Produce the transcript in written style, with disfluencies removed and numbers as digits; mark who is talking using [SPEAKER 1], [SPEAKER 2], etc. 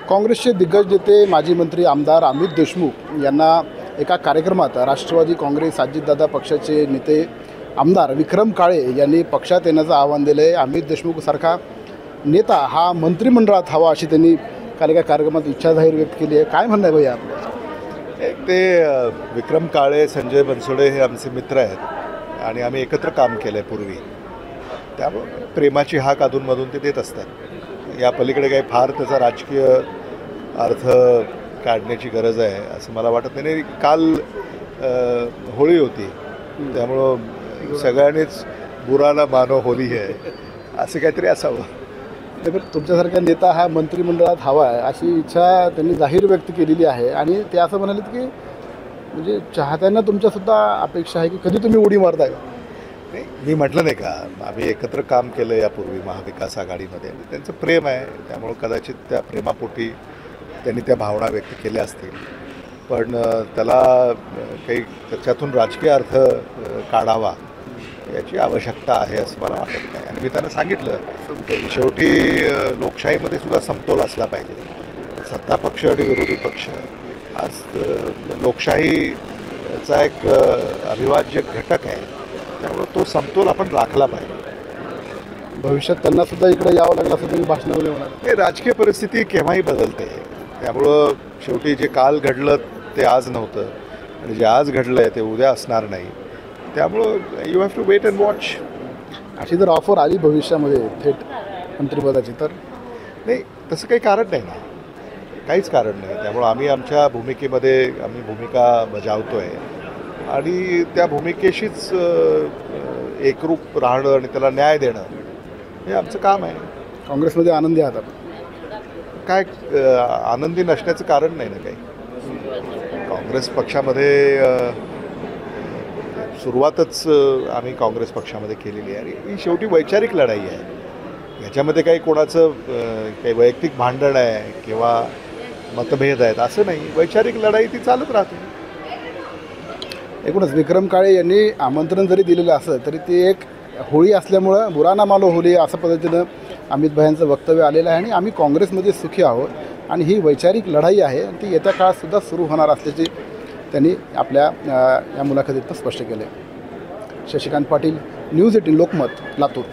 [SPEAKER 1] काँग्रेसचे दिग्गज नेते माजी मंत्री आमदार अमित देशमुख यांना एका कार्यक्रमात राष्ट्रवादी काँग्रेस अजितदादा पक्षाचे नेते आमदार विक्रम काळे यांनी पक्षात येण्याचं आवाहन दिलं आहे। अमित देशमुखसारखा नेता हा मंत्रिमंडळात हवा अशी त्यांनी काल एका कार्यक्रमात इच्छा जाहीर व्यक्त केली आहे। काय म्हणणं आहे भैया आपलं?
[SPEAKER 2] एक ते विक्रम काळे, संजय बनसोडे हे आमचे मित्र आहेत आणि आम्ही एकत्र काम केलं आहे पूर्वी, त्यामुळे प्रेमाची हाक अधूनमधून ते देत असतात। या पलीकडे काही फार त्याचा राजकीय अर्थ काढण्याची गरज आहे असं मला वाटत नाही। काल होळी होती, त्यामुळं सगळ्यांनीच बुराला मानो होली आहे असं काहीतरी असावं।
[SPEAKER 1] तुमच्यासारखा नेता हा मंत्रिमंडळात हवा आहे अशी इच्छा त्यांनी जाहीर व्यक्त केलेली आहे आणि ते असं म्हणालेत की म्हणजे चाहत्यांना तुमच्यासुद्धा अपेक्षा आहे की कधी तुम्ही उडी मारताय?
[SPEAKER 2] नाही, मी म्हटलं नाही का, आम्ही एकत्र काम केलं यापूर्वी महाविकास आघाडीमध्ये, त्यांचं प्रेम आहे, त्यामुळं कदाचित त्या प्रेमापोटी त्यांनी त्या भावना व्यक्त केल्या असतील, पण त्याला काही त्याच्यातून राजकीय अर्थ काढावा याची आवश्यकता आहे असं मला वाटत नाही। आणि मी त्यांना सांगितलं शेवटी लोकशाहीमध्ये सुद्धा समतोल असला पाहिजे। सत्ता पक्ष आणि विरोधी पक्ष आज लोकशाहीचा एक अविभाज्य घटक आहे, त्यामुळे तो समतोल आपण राखला पाहिजे।
[SPEAKER 1] भविष्यात त्यांना सुद्धा इकडे यावं लागलं असं तुम्ही भाषणामध्ये म्हणाल?
[SPEAKER 2] हे राजकीय परिस्थिती केव्हाही बदलते, त्यामुळं शेवटी जे काल घडलं ते आज नव्हतं आणि जे आज घडलं आहे ते उद्या असणार नाही, त्यामुळं you have to wait and watch.
[SPEAKER 1] अशी जर ऑफर आली भविष्यामध्ये थेट मंत्रिपदाची तर?
[SPEAKER 2] नाही, तसं काही कारण नाही ना, काहीच कारण नाही। त्यामुळं आम्ही आमच्या भूमिकेमध्ये आम्ही भूमिका बजावतो आहे आणि त्या भूमिकेशीच एकरूप राहणं आणि त्याला न्याय देणं हे आमचं काम आहे।
[SPEAKER 1] काँग्रेसमध्ये आनंदी आहात आपण?
[SPEAKER 2] काय आनंदी नसण्याचं कारण नाही ना काही। काँग्रेस पक्षामध्ये सुरुवातच आम्ही काँग्रेस पक्षामध्ये केलेली आहे आणि ही शेवटी वैचारिक लढाई आहे। याच्यामध्ये काही कोणाचं काही वैयक्तिक भांडण आहे किंवा मतभेद आहेत असं नाही, वैचारिक लढाई ती चालत राहते।
[SPEAKER 1] एकूणच विक्रम काळे यांनी आमंत्रण जरी दिलेलं असलं तरी ती एक होळी असल्यामुळं बुराना मालो होली असं पद्धतीनं अमित भाईंचं वक्तव्य आलेलं आहे आणि आम्ही काँग्रेसमध्ये सुखी आहोत आणि ही वैचारिक लढाई आहे आणि ती येत्या काळातसुद्धा सुरू होणार असल्याची त्यांनी आपल्या या मुलाखतीत स्पष्ट केलं आहे। शशिकांत पाटील, न्यूज 18 लोकमत, लातूर।